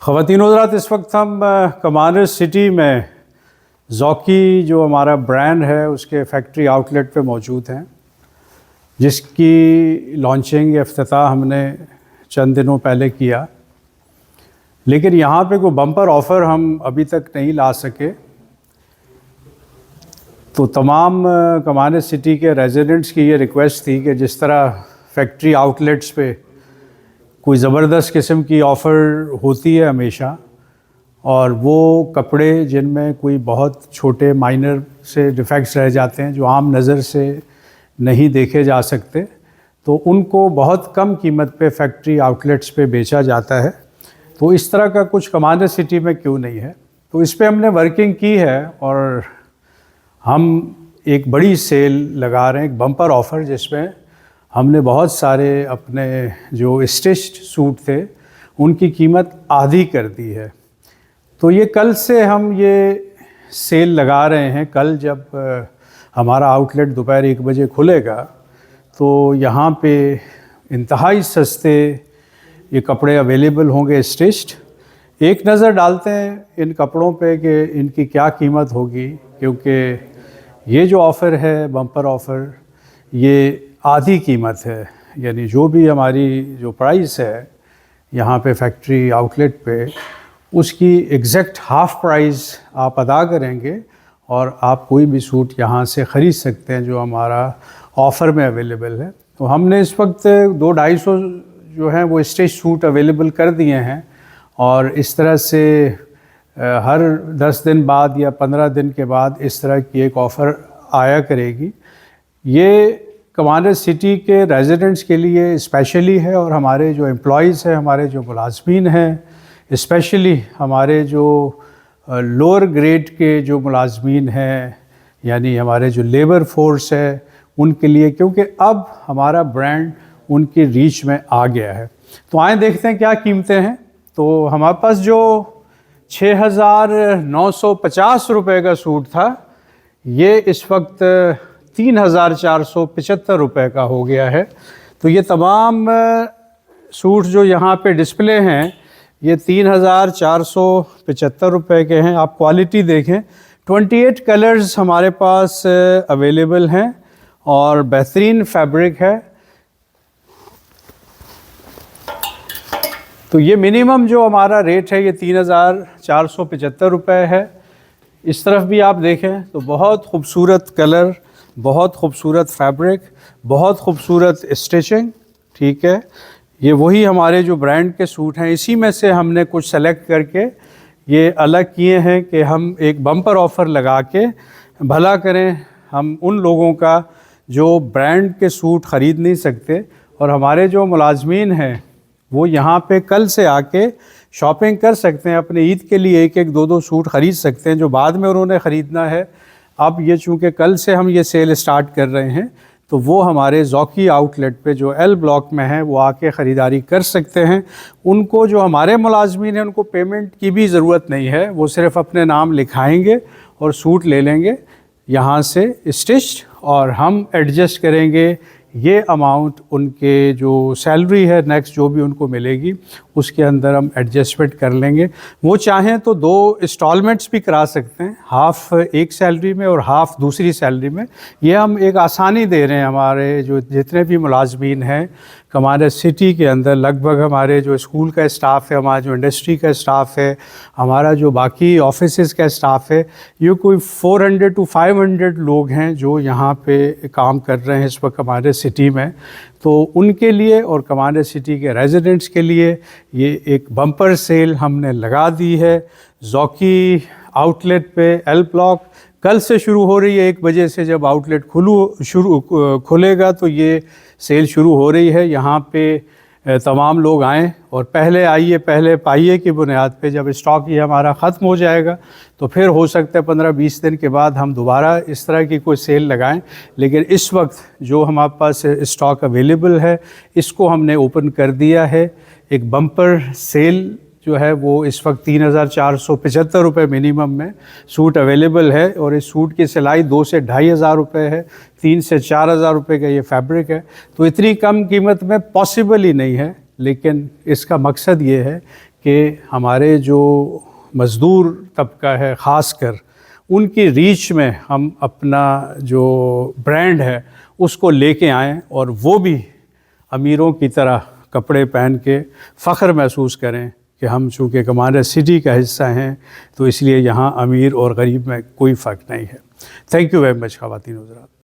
ख़वातीन हज़रात, इस वक्त हम कमांडर सिटी में ज़ॉकी जो हमारा ब्रांड है उसके फैक्ट्री आउटलेट पे मौजूद हैं, जिसकी लॉन्चिंग इफ्तिताह हमने चंद दिनों पहले किया। लेकिन यहाँ पे कोई बम्पर ऑफ़र हम अभी तक नहीं ला सके। तो तमाम कमांडर सिटी के रेजिडेंट्स की ये रिक्वेस्ट थी कि जिस तरह फैक्ट्री आउटलेट्स पे कोई ज़बरदस्त किस्म की ऑफ़र होती है हमेशा, और वो कपड़े जिनमें कोई बहुत छोटे माइनर से डिफेक्ट्स रह जाते हैं जो आम नज़र से नहीं देखे जा सकते, तो उनको बहुत कम कीमत पे फैक्ट्री आउटलेट्स पे बेचा जाता है। तो इस तरह का कुछ कमांडर सिटी में क्यों नहीं है, तो इस पे हमने वर्किंग की है और हम एक बड़ी सेल लगा रहे हैं, एक बम्पर ऑफ़र, जिसमें हमने बहुत सारे अपने जो स्टिच्ड सूट थे उनकी कीमत आधी कर दी है। तो ये कल से हम ये सेल लगा रहे हैं। कल जब हमारा आउटलेट दोपहर 1 बजे खुलेगा तो यहाँ पे इंतहाई सस्ते ये कपड़े अवेलेबल होंगे स्टिच्ड। एक नज़र डालते हैं इन कपड़ों पे कि इनकी क्या कीमत होगी, क्योंकि ये जो ऑफ़र है बम्पर ऑफ़र, ये आधी कीमत है। यानी जो भी हमारी जो प्राइस है यहाँ पे फैक्ट्री आउटलेट पे, उसकी एग्जैक्ट हाफ़ प्राइस आप अदा करेंगे और आप कोई भी सूट यहाँ से ख़रीद सकते हैं जो हमारा ऑफ़र में अवेलेबल है। तो हमने इस वक्त 200-250 जो हैं वो स्टिच सूट अवेलेबल कर दिए हैं, और इस तरह से हर 10 दिन बाद या 15 दिन के बाद इस तरह की एक ऑफ़र आया करेगी। ये कमांडर सिटी के रेजिडेंट्स के लिए स्पेशली है, और हमारे जो एम्प्लॉइज़ हैं, हमारे जो मुलाज़मीन हैं, स्पेशली हमारे जो लोअर ग्रेड के जो मुलाज़मीन हैं, यानी हमारे जो लेबर फोर्स है, उनके लिए, क्योंकि अब हमारा ब्रांड उनकी रीच में आ गया है। तो आए देखते हैं क्या कीमतें हैं। तो हमारे पास जो 6,950 रुपये का सूट था, ये इस वक्त 3,475 रुपये का हो गया है। तो ये तमाम सूट जो यहाँ पे डिस्प्ले हैं ये 3,475 रुपये के हैं। आप क्वालिटी देखें, 28 कलर्स हमारे पास अवेलेबल हैं और बेहतरीन फैब्रिक है। तो ये मिनिमम जो हमारा रेट है ये 3,475 रुपये है। इस तरफ भी आप देखें तो बहुत खूबसूरत कलर, बहुत खूबसूरत फैब्रिक, बहुत खूबसूरत स्टिचिंग। ठीक है, ये वही हमारे जो ब्रांड के सूट हैं, इसी में से हमने कुछ सेलेक्ट करके ये अलग किए हैं कि हम एक बम्पर ऑफ़र लगा के भला करें हम उन लोगों का जो ब्रांड के सूट ख़रीद नहीं सकते, और हमारे जो मुलाज़मीन हैं वो यहाँ पे कल से आके शॉपिंग कर सकते हैं, अपने ईद के लिए 1-1, 2-2 सूट ख़रीद सकते हैं जो बाद में उन्होंने ख़रीदना है। अब ये चूँकि कल से हम ये सेल स्टार्ट कर रहे हैं, तो वो हमारे ज़ॉकी आउटलेट पे जो एल ब्लॉक में है वो आके ख़रीदारी कर सकते हैं। उनको जो हमारे मुलाज़मीन हैं उनको पेमेंट की भी ज़रूरत नहीं है, वो सिर्फ़ अपने नाम लिखाएंगे और सूट ले लेंगे यहाँ से स्टिच्ड, और हम एडजस्ट करेंगे ये अमाउंट उनके जो सैलरी है नेक्स्ट जो भी उनको मिलेगी उसके अंदर हम एडजस्टमेंट कर लेंगे। वो चाहें तो 2 इंस्टॉलमेंट्स भी करा सकते हैं, हाफ़ एक सैलरी में और हाफ़ दूसरी सैलरी में। ये हम एक आसानी दे रहे हैं हमारे जो जितने भी मुलाज़मीन हैं कमांडर सिटी के अंदर। लगभग हमारे जो स्कूल का स्टाफ़ है, हमारा जो इंडस्ट्री का स्टाफ़ है, हमारा जो बाकी ऑफिसेस का स्टाफ़ है, ये कोई 400 to 500 लोग हैं जो यहाँ पे काम कर रहे हैं इस वक्त कमांडर सिटी में। तो उनके लिए और कमांडर सिटी के रेजिडेंट्स के लिए ये एक बम्पर सेल हमने लगा दी है ज़ॉकी आउटलेट पे एल ब्लॉक। कल से शुरू हो रही है, 1 बजे से जब आउटलेट खुलेगा तो ये सेल शुरू हो रही है। यहाँ पे तमाम लोग आएँ और पहले आइए पहले पाइए की बुनियाद पे। जब स्टॉक ये हमारा ख़त्म हो जाएगा तो फिर हो सकता है 15-20 दिन के बाद हम दोबारा इस तरह की कोई सेल लगाएं, लेकिन इस वक्त जो हमारे पास स्टॉक अवेलेबल है इसको हमने ओपन कर दिया है। एक बम्पर सेल जो है वो इस वक्त 3,475 रुपये मिनिमम में सूट अवेलेबल है, और इस सूट की सिलाई 2 से 2,500 रुपये है, 3 से 4,000 रुपये का ये फैब्रिक है। तो इतनी कम कीमत में पॉसिबल ही नहीं है, लेकिन इसका मकसद ये है कि हमारे जो मज़दूर तबका है ख़ासकर उनकी रीच में हम अपना जो ब्रांड है उसको लेके आएँ और वो भी अमीरों की तरह कपड़े पहन के फ़ख्र महसूस करें कि हम चूँकि कमांडर सिटी का हिस्सा हैं तो इसलिए यहाँ अमीर और गरीब में कोई फ़र्क नहीं है। थैंक यू वेरी मच ख़वातीन हज़रात।